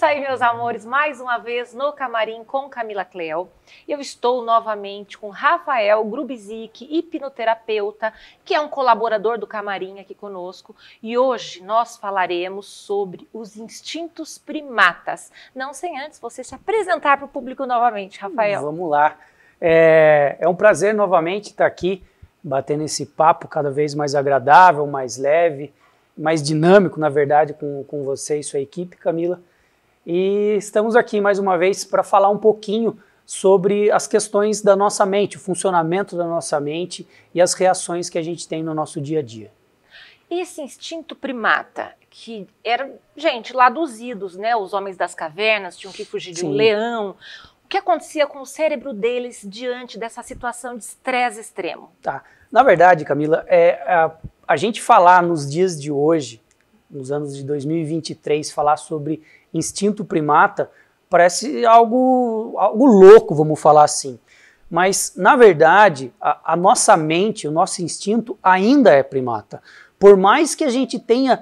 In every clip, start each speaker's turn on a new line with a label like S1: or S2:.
S1: aí, meus amores, mais uma vez no Camarim com Camila Cleo. Eu estou novamente com Rafael Grubzic, hipnoterapeuta, que é um colaborador do Camarim aqui conosco. E hoje nós falaremos sobre os instintos primatas. Não sem antes você se apresentar para o público novamente, Rafael.
S2: Vamos lá. É um prazer novamente estar aqui, batendo esse papo cada vez mais agradável, mais leve, mais dinâmico, na verdade, com você e sua equipe, Camila. E estamos aqui mais uma vez para falar um pouquinho sobre as questões da nossa mente, o funcionamento da nossa mente e as reações que a gente tem no nosso dia a dia.
S1: Esse instinto primata, que era, gente, lá dos idos, né? Os homens das cavernas tinham que fugir de um leão. O que acontecia com o cérebro deles diante dessa situação de estresse extremo?
S2: Tá. Na verdade, Camila, a gente falar nos dias de hoje, nos anos de 2023, falar sobre instinto primata, parece algo louco, vamos falar assim. Mas, na verdade, a nossa mente, o nosso instinto ainda é primata. Por mais que a gente tenha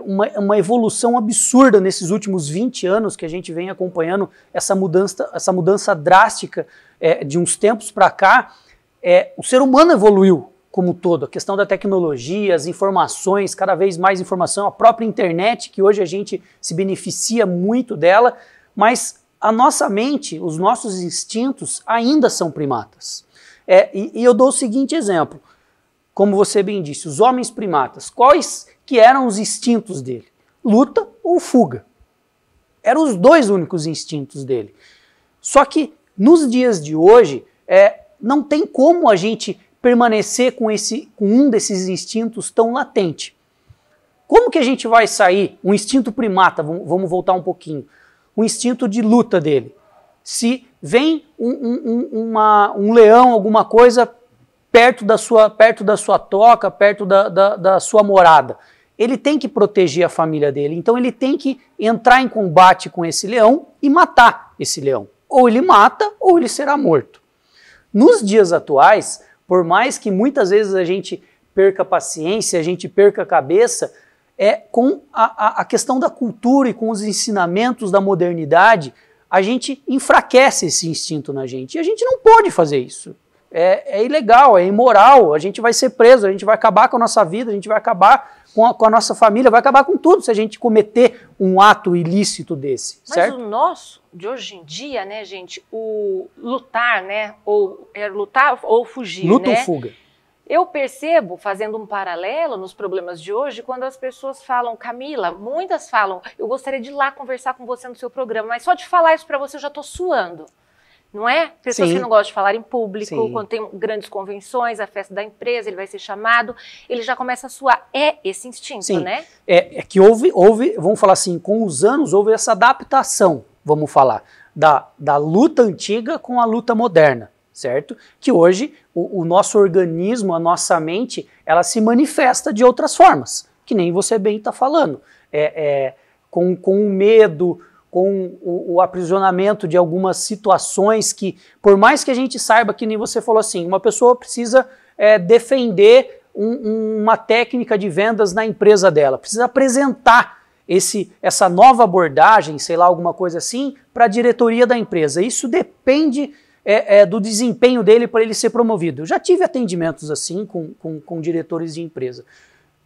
S2: uma evolução absurda nesses últimos 20 anos que a gente vem acompanhando essa mudança drástica de uns tempos para cá, o ser humano evoluiu como um todo, a questão da tecnologia, as informações, cada vez mais informação, a própria internet, que hoje a gente se beneficia muito dela, mas a nossa mente, os nossos instintos ainda são primatas. E eu dou o seguinte exemplo, como você bem disse, os homens primatas, quais que eram os instintos dele? Luta ou fuga? Eram os dois únicos instintos dele. Só que nos dias de hoje, não tem como a gente permanecer com um desses instintos tão latente. Como que a gente vai sair, um instinto primata, vamos voltar um pouquinho, o instinto de luta dele? Se vem um leão, alguma coisa, perto da sua toca, perto da sua morada, ele tem que proteger a família dele, então ele tem que entrar em combate com esse leão e matar esse leão. Ou ele mata, ou ele será morto. Nos dias atuais, por mais que muitas vezes a gente perca a paciência, a gente perca a cabeça, com a questão da cultura e com os ensinamentos da modernidade, a gente enfraquece esse instinto na gente. E a gente não pode fazer isso. É ilegal, é imoral, a gente vai ser preso, a gente vai acabar com a nossa vida, a gente vai acabar com a nossa família, vai acabar com tudo se a gente cometer um ato ilícito desse, certo?
S1: Mas o nosso, de hoje em dia, né, gente, o lutar, né, lutar ou fugir,
S2: luta
S1: né?
S2: ou fuga.
S1: Eu percebo, fazendo um paralelo nos problemas de hoje, quando as pessoas falam, Camila, muitas falam, eu gostaria de ir lá conversar com você no seu programa, mas só de falar isso para você eu já tô suando. Não é? Pessoas que não gostam de falar em público, quando tem grandes convenções, a festa da empresa, ele vai ser chamado, ele já começa a suar. É esse instinto, né?
S2: É que houve, vamos falar assim, com os anos houve essa adaptação, vamos falar, da luta antiga com a luta moderna, certo? Que hoje o nosso organismo, a nossa mente, ela se manifesta de outras formas, que nem você bem está falando, com o medo, com o aprisionamento de algumas situações que, por mais que a gente saiba que nem você falou assim, uma pessoa precisa defender uma técnica de vendas na empresa dela, precisa apresentar essa nova abordagem, sei lá, alguma coisa assim, para a diretoria da empresa. Isso depende do desempenho dele para ele ser promovido. Eu já tive atendimentos assim com diretores de empresa.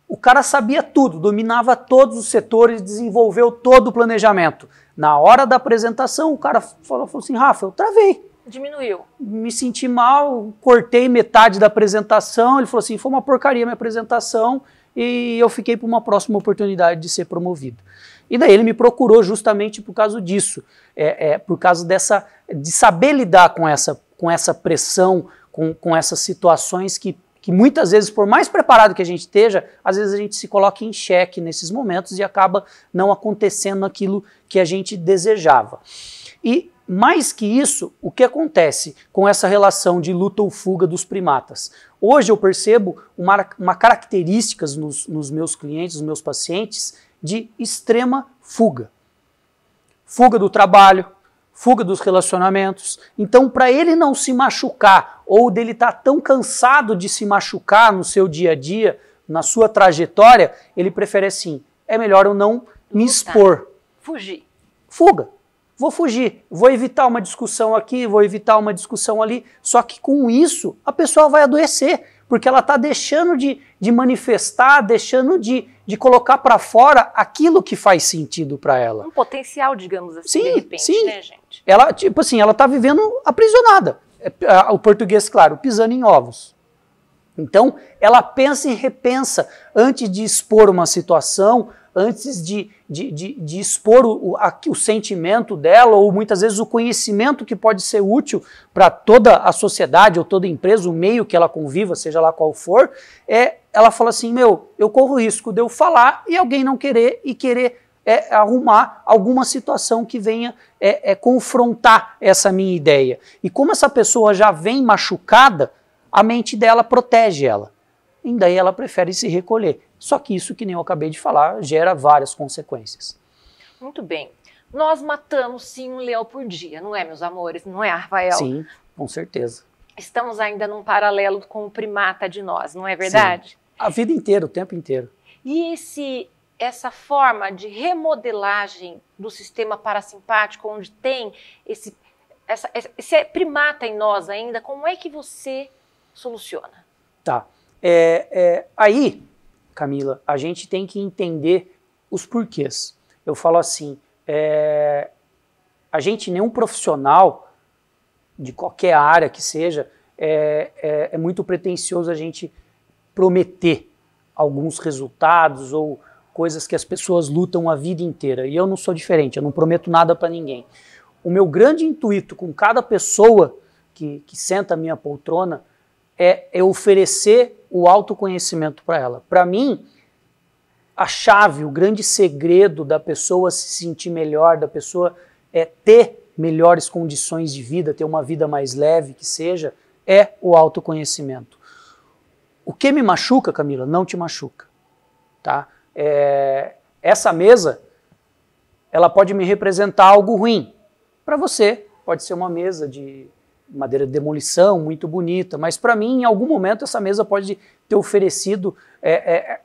S2: O cara sabia tudo, dominava todos os setores, desenvolveu todo o planejamento. Na hora da apresentação, o cara falou assim, Rafa, eu travei.
S1: Diminuiu.
S2: Me senti mal, cortei metade da apresentação, ele falou assim, foi uma porcaria a minha apresentação e eu fiquei para uma próxima oportunidade de ser promovido. E daí ele me procurou justamente por causa disso, por causa de saber lidar com essa pressão, com essas situações que muitas vezes, por mais preparado que a gente esteja, às vezes a gente se coloca em xeque nesses momentos e acaba não acontecendo aquilo que a gente desejava. E mais que isso, o que acontece com essa relação de luta ou fuga dos primatas? Hoje eu percebo uma característica nos meus clientes, nos meus pacientes, de extrema fuga. Fuga do trabalho, fuga dos relacionamentos. Então, para ele não se machucar, ou dele estar tão cansado de se machucar no seu dia a dia, na sua trajetória, ele prefere assim, é melhor eu não me expor.
S1: Fugir.
S2: fuga. Vou fugir, vou evitar uma discussão aqui, vou evitar uma discussão ali. Só que com isso a pessoa vai adoecer, porque ela está deixando de manifestar, deixando de colocar para fora aquilo que faz sentido para ela.
S1: Um potencial, digamos assim,
S2: sim,
S1: de repente,
S2: sim.
S1: né, gente?
S2: Ela, tipo assim, ela está vivendo aprisionada. O português, claro, pisando em ovos. Então, ela pensa e repensa antes de expor uma situação, antes de expor o sentimento dela, ou muitas vezes o conhecimento que pode ser útil para toda a sociedade ou toda empresa, o meio que ela conviva, seja lá qual for, ela fala assim, eu corro o risco de eu falar e alguém não querer e querer arrumar alguma situação que venha confrontar essa minha ideia. E como essa pessoa já vem machucada, a mente dela protege ela. E daí ela prefere se recolher. Só que isso, que nem eu acabei de falar, gera várias consequências.
S1: Muito bem. Nós matamos sim um leão por dia, não é, meus amores? Não é, Rafael?
S2: Sim, com certeza.
S1: Estamos ainda num paralelo com o primata de nós, não é verdade?
S2: Sim. A vida inteira, o tempo inteiro.
S1: E essa forma de remodelagem do sistema parasimpático, onde tem esse primata em nós ainda, como é que você soluciona?
S2: Tá. Aí, Camila, a gente tem que entender os porquês. Eu falo assim, a gente, nenhum profissional de qualquer área que seja, é muito pretensioso a gente prometer alguns resultados ou coisas que as pessoas lutam a vida inteira. E eu não sou diferente, eu não prometo nada para ninguém. O meu grande intuito com cada pessoa que senta a minha poltrona é oferecer o autoconhecimento para ela. Para mim, a chave, o grande segredo da pessoa se sentir melhor, da pessoa ter melhores condições de vida, ter uma vida mais leve que seja, é o autoconhecimento. O que me machuca, Camila, não te machuca. Tá? Essa mesa, ela pode me representar algo ruim. Para você, pode ser uma mesa de madeira de demolição, muito bonita, mas para mim, em algum momento, essa mesa pode ter oferecido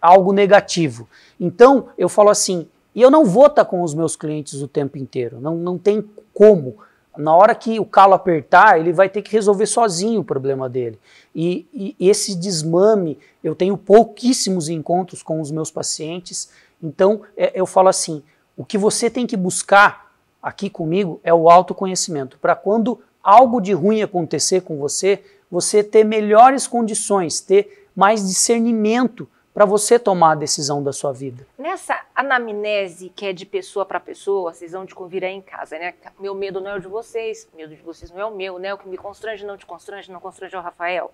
S2: algo negativo. Então, eu falo assim, e eu não vou estar com os meus clientes o tempo inteiro, não tem como. Na hora que o calo apertar, ele vai ter que resolver sozinho o problema dele. E esse desmame, eu tenho pouquíssimos encontros com os meus pacientes, então eu falo assim, o que você tem que buscar aqui comigo é o autoconhecimento, para quando algo de ruim acontecer com você, você ter melhores condições, ter mais discernimento para você tomar a decisão da sua vida.
S1: Nessa anamnese que é de pessoa para pessoa, vocês vão descobrir aí em casa, né? Meu medo não é o de vocês, o medo de vocês não é o meu, né? O que me constrange não te constrange, não constrange o Rafael.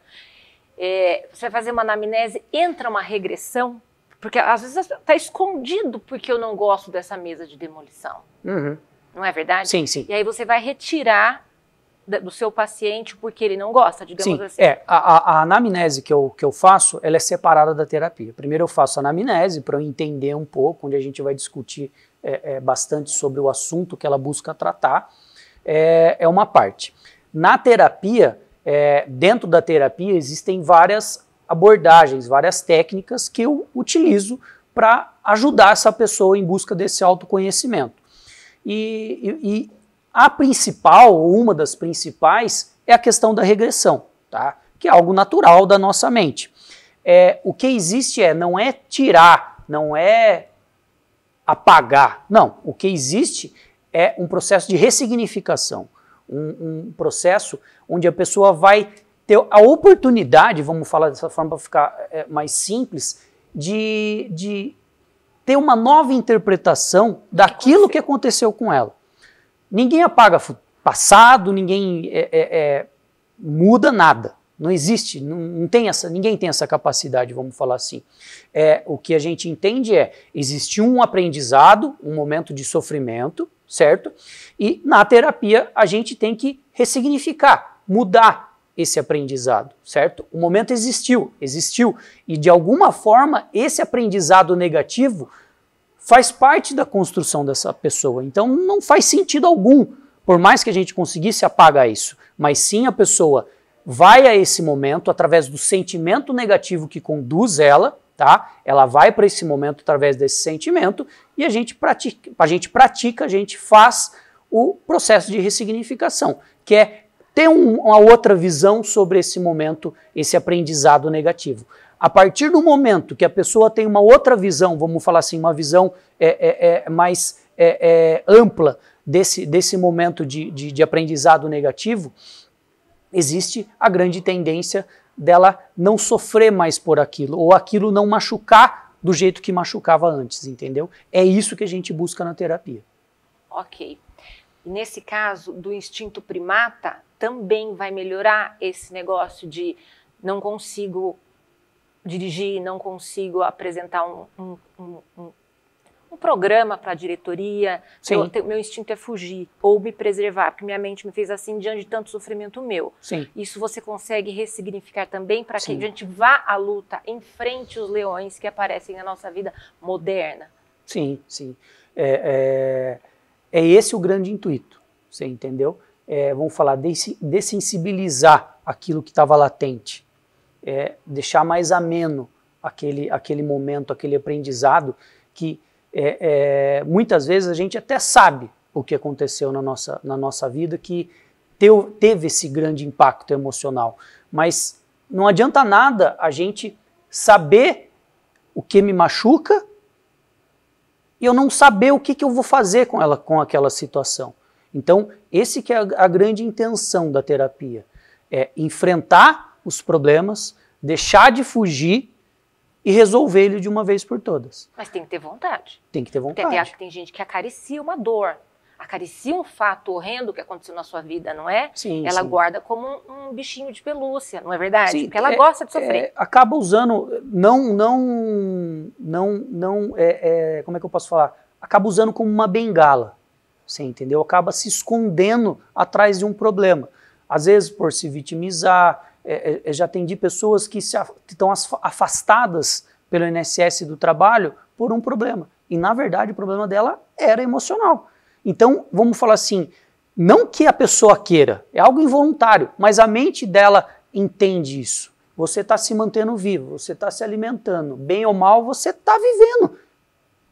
S1: Você vai fazer uma anamnese, entra uma regressão, porque às vezes está escondido porque eu não gosto dessa mesa de demolição.
S2: Uhum.
S1: Não é verdade?
S2: Sim, sim.
S1: E aí você vai retirar do seu paciente porque ele não gosta, digamos assim.
S2: A anamnese que eu faço, ela é separada da terapia. Primeiro eu faço a anamnese para eu entender um pouco, onde a gente vai discutir bastante sobre o assunto que ela busca tratar, é uma parte. Na terapia, dentro da terapia existem várias abordagens, várias técnicas que eu utilizo para ajudar essa pessoa em busca desse autoconhecimento. E a principal, ou uma das principais, é a questão da regressão, tá? Que é algo natural da nossa mente. O que existe não é tirar, não é apagar, não. O que existe é um processo de ressignificação, um processo onde a pessoa vai ter a oportunidade, vamos falar dessa forma para ficar mais simples, de ter uma nova interpretação daquilo que aconteceu com ela. Ninguém apaga passado, ninguém muda nada. Não existe, não tem ninguém tem essa capacidade, vamos falar assim. O que a gente entende existiu um aprendizado, um momento de sofrimento, certo? E na terapia a gente tem que ressignificar, mudar esse aprendizado, certo? O momento existiu, e de alguma forma esse aprendizado negativo faz parte da construção dessa pessoa. Então não faz sentido algum, por mais que a gente conseguisse apagar isso, mas sim a pessoa vai a esse momento através do sentimento negativo que conduz ela, tá? Ela vai para esse momento através desse sentimento e a gente pratica, a gente faz o processo de ressignificação, que é ter uma outra visão sobre esse momento, esse aprendizado negativo. A partir do momento que a pessoa tem uma outra visão, vamos falar assim, uma visão mais ampla desse momento de aprendizado negativo, existe a grande tendência dela não sofrer mais por aquilo, ou aquilo não machucar do jeito que machucava antes, entendeu? É isso que a gente busca na terapia.
S1: Ok. E nesse caso do instinto primata, também vai melhorar esse negócio de não consigo dirigir, não consigo apresentar um programa para a diretoria, meu instinto é fugir ou me preservar, porque minha mente me fez assim diante de tanto sofrimento meu.
S2: Sim.
S1: Isso você consegue ressignificar também para que a gente vá à luta, enfrente os leões que aparecem na nossa vida moderna.
S2: Sim, sim. É esse o grande intuito, você entendeu? Vamos falar, dessensibilizar aquilo que estava latente, deixar mais ameno aquele momento, aquele aprendizado que muitas vezes a gente até sabe o que aconteceu na nossa vida, que teve esse grande impacto emocional, mas não adianta nada a gente saber o que me machuca e eu não saber o que eu vou fazer com aquela situação. Então, esse que é a grande intenção da terapia, é enfrentar os problemas, deixar de fugir e resolver ele de uma vez por todas.
S1: Mas tem que ter vontade.
S2: Tem que ter vontade.
S1: Porque acho que tem gente que acaricia uma dor, acaricia um fato horrendo que aconteceu na sua vida, não é?
S2: Sim,
S1: ela
S2: sim.
S1: guarda como um bichinho de pelúcia, não é verdade?
S2: Sim,
S1: porque ela gosta de sofrer.
S2: Acaba usando, como é que eu posso falar? Acaba usando como uma bengala, você entendeu? Acaba se escondendo atrás de um problema. Às vezes por se vitimizar. Já atendi pessoas que estão afastadas pelo INSS do trabalho por um problema. E, na verdade, o problema dela era emocional. Então, vamos falar assim, não que a pessoa queira, é algo involuntário, mas a mente dela entende isso. Você está se mantendo vivo, você está se alimentando, bem ou mal, você está vivendo.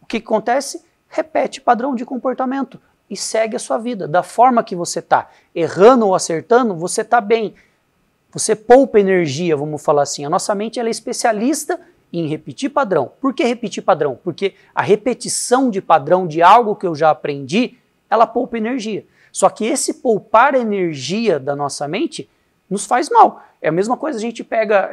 S2: O que acontece? Repete padrão de comportamento e segue a sua vida. Da forma que você está, errando ou acertando, você está bem. Você poupa energia, vamos falar assim. A nossa mente ela é especialista em repetir padrão. Por que repetir padrão? Porque a repetição de padrão de algo que eu já aprendi, ela poupa energia. Só que esse poupar energia da nossa mente nos faz mal. É a mesma coisa, a gente pega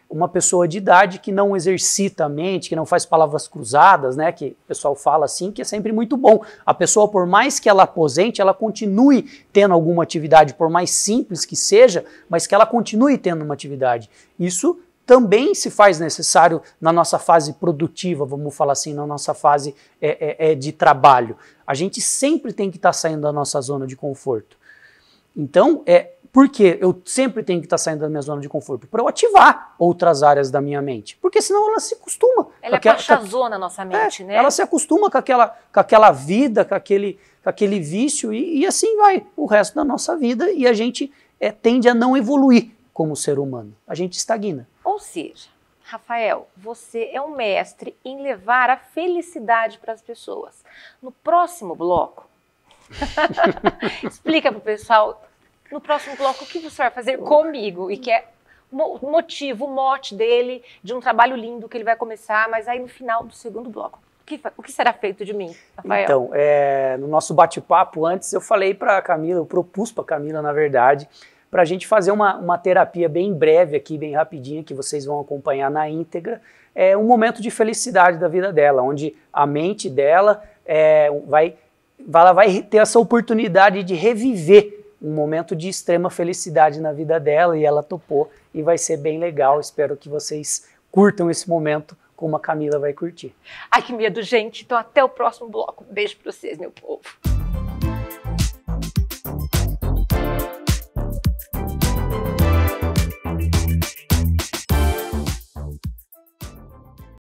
S2: uma pessoa de idade que não exercita a mente, que não faz palavras cruzadas, né, que o pessoal fala assim, que é sempre muito bom. A pessoa, por mais que ela aposente, ela continue tendo alguma atividade, por mais simples que seja, mas que ela continue tendo uma atividade. Isso também se faz necessário na nossa fase produtiva, vamos falar assim, na nossa fase de trabalho. A gente sempre tem que estar saindo da nossa zona de conforto. Então, por que eu sempre tenho que estar saindo da minha zona de conforto? Para eu ativar outras áreas da minha mente. Porque senão ela se acostuma.
S1: Ela pachazona na nossa mente, né?
S2: Ela se acostuma com aquela vida, com aquele vício e assim vai o resto da nossa vida e a gente tende a não evoluir como ser humano. A gente estagna.
S1: Ou seja, Rafael, você é um mestre em levar a felicidade para as pessoas. No próximo bloco, explica para o pessoal, no próximo bloco, o que você vai fazer comigo e que é o motivo, o mote dele, de um trabalho lindo que ele vai começar, mas aí no final do segundo bloco, o que será feito de mim, Rafael?
S2: Então, no nosso bate-papo antes, eu falei para a Camila, eu propus para a Camila, na verdade, para a gente fazer uma terapia bem breve aqui, bem rapidinha, que vocês vão acompanhar na íntegra, um momento de felicidade da vida dela, onde a mente dela ela vai ter essa oportunidade de reviver um momento de extrema felicidade na vida dela e ela topou e vai ser bem legal. Espero que vocês curtam esse momento como a Camila vai curtir.
S1: Ai, que medo, gente. Então até o próximo bloco. Beijo para vocês, meu povo.